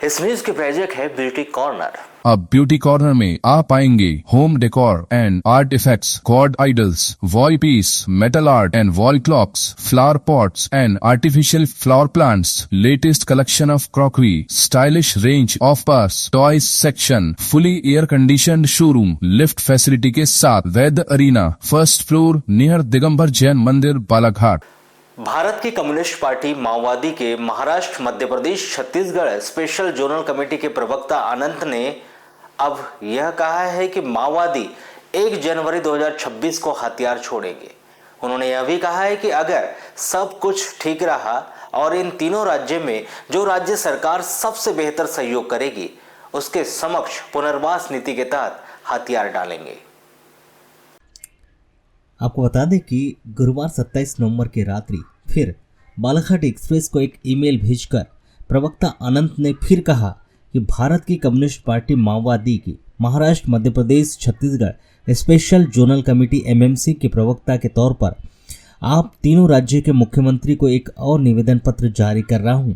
इस न्यूज के प्रायोजक है ब्यूटी कॉर्नर। अब ब्यूटी कॉर्नर में आप पाएंगे home decor and art effects, quad idols, wall piece, metal art and wall clocks, flower pots and artificial flower plants, latest collection of crockery, stylish range of purse, toys section, fully air conditioned showroom, lift facility के साथ, Vaid arena, first floor near Digambar Jain Mandir, Balaghat. Bharat की communist party माओवादी के Maharashtra, Madhya Pradesh, Chhattisgarh special zonal committee के प्रवक्ता अनंत ने अब यह कहा है कि माओवादी 1 जनवरी 2026 को हथियार छोड़ेंगे। उन्होंने यह भी कहा है कि अगर सब कुछ ठीक रहा और इन तीनों राज्यों में जो राज्य सरकार सबसे बेहतर सहयोग करेगी उसके समक्ष पुनर्वास नीति के तहत हथियार डालेंगे। आपको बता दें कि गुरुवार 27 नवंबर की रात्रि फिर बालाघाट एक्सप्रेस को एक ईमेल भेजकर प्रवक्ता अनंत ने फिर कहा कि भारत की कम्युनिस्ट पार्टी माओवादी की Maharashtra, Madhya Pradesh, Chhattisgarh special zonal committee MMC के प्रवक्ता के तौर पर आप तीनों राज्यों के मुख्यमंत्री को एक और निवेदन पत्र जारी कर रहा हूं।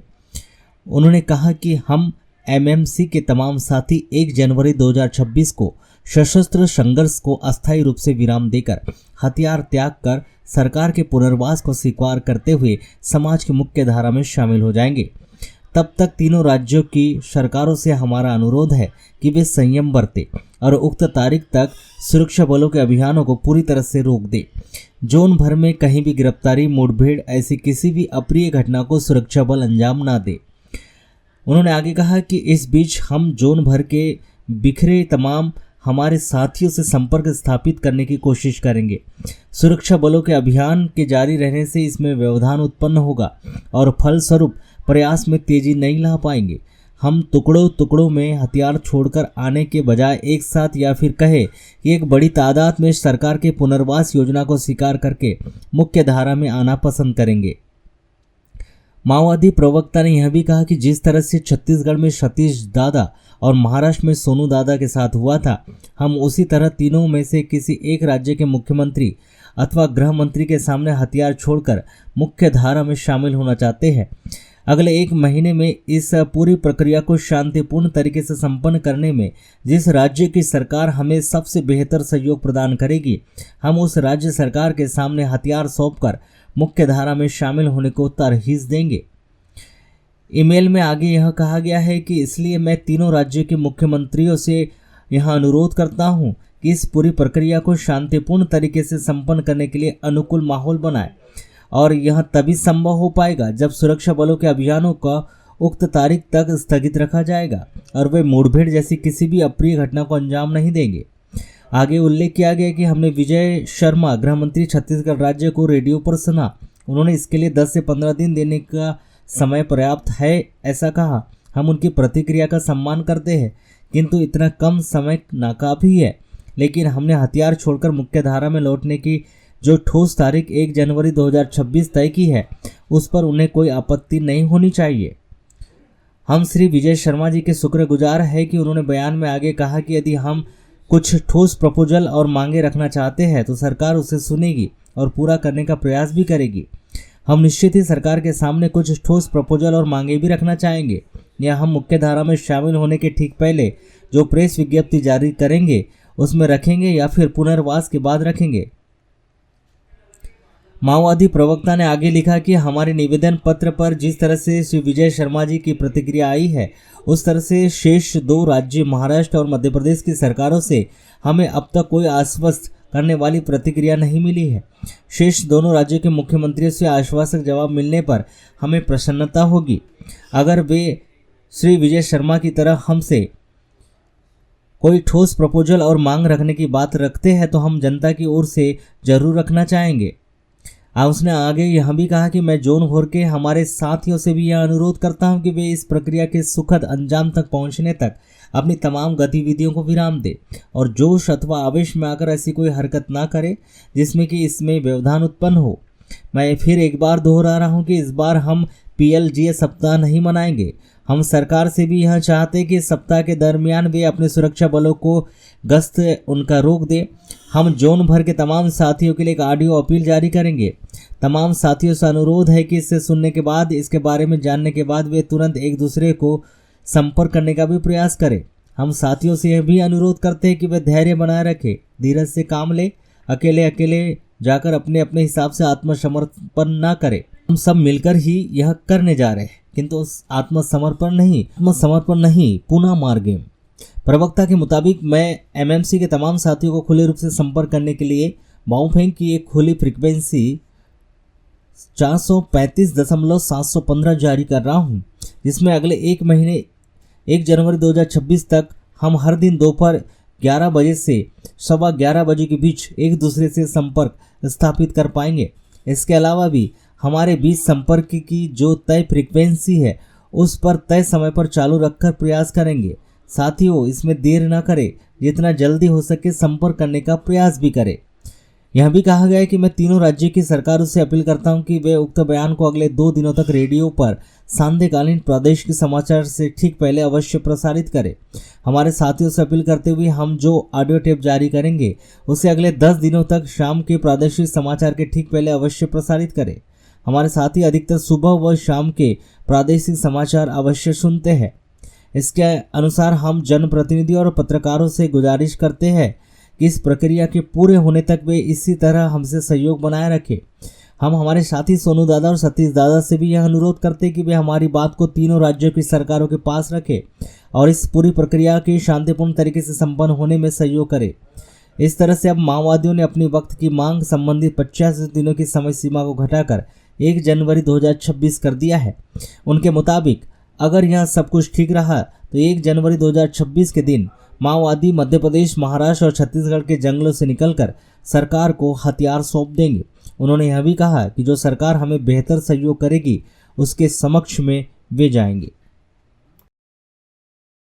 उन्होंने कहा कि हम एमएमसी के तमाम साथी 1 जनवरी 2026 को सशस्त्र संघर्ष को अस्थायी रूप से विराम देकर हथियार त्याग कर सरकार के पुनर्वास को स्वीकार करते हुए समाज की मुख्य धारा में शामिल हो जाएंगे। तब तक तीनों राज्यों की सरकारों से हमारा अनुरोध है कि वे संयम बरतें और उक्त तारीख तक सुरक्षा बलों के अभियानों को पूरी तरह से रोक दें। जोन भर में कहीं भी गिरफ्तारी, मुठभेड़, ऐसी किसी भी अप्रिय घटना को सुरक्षा बल अंजाम ना दे। उन्होंने आगे कहा कि इस बीच हम जोन भर के बिखरे तमाम हमारे साथियों से संपर्क स्थापित करने की कोशिश करेंगे। सुरक्षा बलों के अभियान के जारी रहने से इसमें व्यवधान उत्पन्न होगा और फलस्वरूप प्रयास में तेजी नहीं ला पाएंगे। हम टुकड़ों टुकड़ों में हथियार छोड़कर आने के बजाय एक साथ या फिर कहे कि एक बड़ी तादाद में सरकार के पुनर्वास योजना को स्वीकार करके मुख्य धारा में आना पसंद करेंगे। माओवादी प्रवक्ता ने यह भी कहा कि जिस तरह से छत्तीसगढ़ में सतीश दादा और महाराष्ट्र में सोनू दादा के साथ हुआ था, हम उसी तरह तीनों में से किसी एक राज्य के मुख्यमंत्री अथवा गृह मंत्री के सामने हथियार छोड़कर मुख्य धारा में शामिल होना चाहते हैं। अगले 1 महीने में इस पूरी प्रक्रिया को शांतिपूर्ण तरीके से संपन्न करने में जिस राज्य की सरकार हमें सबसे बेहतर सहयोग प्रदान करेगी, हम उस राज्य सरकार के सामने हथियार सौंपकर मुख्य धारा में शामिल होने को तरहीज देंगे। ईमेल में आगे यह कहा गया है कि इसलिए मैं तीनों राज्यों के मुख्यमंत्रियों से यह अनुरोध करता हूं कि इस पूरी प्रक्रिया को शांतिपूर्ण तरीके से संपन्न करने के लिए अनुकूल माहौल बनाएं और यह तभी संभव हो पाएगा जब सुरक्षा बलों के अभियानों का उक्त तारीख तक स्थगित रखा जाएगा और वे मुठभेड़ जैसी किसी भी अप्रिय घटना को अंजाम नहीं देंगे। आगे उल्लेख किया गया कि हमने विजय शर्मा गृह मंत्री छत्तीसगढ़ राज्य को रेडियो पर सुना। उन्होंने इसके लिए 10 से 15 दिन देने का समय पर्याप्त है ऐसा कहा। हम उनकी प्रतिक्रिया का सम्मान करते हैं, किंतु इतना कम समय नाकाफी है। लेकिन हमने हथियार छोड़कर मुख्य धारा में लौटने की जो ठोस तारीख 1 जनवरी 2026 तय की है, उस पर उन्हें कोई आपत्ति नहीं होनी चाहिए। हम श्री विजय शर्मा जी के शुक्रगुजार है कि उन्होंने बयान में आगे कहा कि यदि हम कुछ ठोस प्रपोजल और मांगे रखना चाहते हैं तो सरकार उसे सुनेगी और पूरा करने का प्रयास भी करेगी। हम निश्चित ही सरकार के सामने कुछ ठोस प्रपोजल और मांगे भी रखना चाहेंगे, या हम मुख्य धारा में शामिल होने के ठीक पहले जो प्रेस विज्ञप्ति जारी करेंगे उसमें रखेंगे या फिर पुनर्वास के बाद रखेंगे। माओवादी प्रवक्ता ने आगे लिखा कि हमारे निवेदन पत्र पर जिस तरह से श्री विजय शर्मा जी की प्रतिक्रिया आई है, उस तरह से शेष 2 राज्य महाराष्ट्र और मध्य प्रदेश की सरकारों से हमें अब तक कोई आश्वस्त करने वाली प्रतिक्रिया नहीं मिली है। शेष दोनों राज्यों के मुख्यमंत्रियों से आश्वासक जवाब मिलने पर हमें प्रसन्नता होगी। अगर वे श्री विजय शर्मा की तरह हमसे कोई ठोस प्रपोजल और मांग रखने की बात रखते हैं तो हम जनता की ओर से जरूर रखना चाहेंगे। उसने आगे यह भी कहा कि मैं जोन भर के हमारे साथियों से भी यह अनुरोध करता हूं कि वे इस प्रक्रिया के सुखद अंजाम तक पहुंचने तक अपनी तमाम गतिविधियों को विराम दे और जोश अथवा आवेश में आकर ऐसी कोई हरकत ना करे जिसमें कि इसमें व्यवधान उत्पन्न हो। मैं फिर एक बार दोहरा रहा हूं कि इस बार हम PLGA सप्ताह नहीं मनाएंगे। हम सरकार से भी यह चाहते हैं कि इस सप्ताह के दरमियान वे अपने सुरक्षा बलों को गश्त उनका रोक दे। हम जोन भर के तमाम साथियों के लिए एक ऑडियो अपील जारी करेंगे। तमाम साथियों से अनुरोध है कि इसे सुनने के बाद, इसके बारे में जानने के बाद वे तुरंत एक दूसरे को संपर्क करने का भी प्रयास करें। हम साथियों से यह भी अनुरोध करते हैं कि वे धैर्य बनाए रखें, धीरज से काम ले, अकेले जाकर अपने अपने हिसाब से आत्मसमर्पण ना करें। हम सब मिलकर ही यह करने जा रहे हैं, किंतु आत्मसमर्पण नहीं पुनः मार्गे। प्रवक्ता के मुताबिक मैं एमएमसी के तमाम साथियों को खुले रूप से संपर्क करने के लिए बाओफेंग की एक खुली फ्रीक्वेंसी 435.715 जारी कर रहा हूं, जिसमें अगले एक महीने 1 जनवरी 2026 तक हम हर दिन दोपहर 11 बजे से 11:15 बजे के बीच एक दूसरे से संपर्क स्थापित कर पाएंगे। इसके अलावा भी हमारे बीच संपर्क की जो तय फ्रीक्वेंसी है उस पर तय समय पर चालू रखकर प्रयास करेंगे। साथियों, इसमें देर न करें, जितना जल्दी हो सके संपर्क करने का प्रयास भी करें। यह भी कहा गया है कि मैं तीनों राज्यों की सरकारों से अपील करता हूं कि वे उक्त बयान को अगले 2 दिनों तक रेडियो पर सांध्यकालीन प्रादेशिक समाचार से ठीक पहले अवश्य प्रसारित करें। हमारे साथियों से अपील करते हुए हम जो ऑडियो टेप जारी करेंगे उसे अगले 10 दिनों तक शाम के प्रादेशिक समाचार के ठीक पहले अवश्य प्रसारित करें। हमारे साथी अधिकतर सुबह व शाम के प्रादेशिक समाचार अवश्य सुनते हैं। इसके अनुसार हम जनप्रतिनिधि और पत्रकारों से गुजारिश करते हैं कि इस प्रक्रिया के पूरे होने तक वे इसी तरह हमसे सहयोग बनाए रखें। हम हमारे साथी सोनू दादा और सतीश दादा से भी यह अनुरोध करते हैं कि वे हमारी बात को तीनों राज्यों की सरकारों के पास रखें और इस पूरी प्रक्रिया के शांतिपूर्ण तरीके से संपन्न होने में सहयोग करें। इस तरह से अब माओवादियों ने अपनी वक्त की मांग संबंधित 50 दिनों की समय सीमा को घटाकर 1 जनवरी 2026 कर दिया है। उनके मुताबिक अगर यह सब कुछ ठीक रहा तो 1 जनवरी 2026 के दिन माओवादी मध्य प्रदेश, महाराष्ट्र और छत्तीसगढ़ के जंगलों से निकलकर सरकार को हथियार सौंप देंगे। उन्होंने यह भी कहा कि जो सरकार हमें बेहतर सहयोग करेगी उसके समक्ष में वे जाएंगे।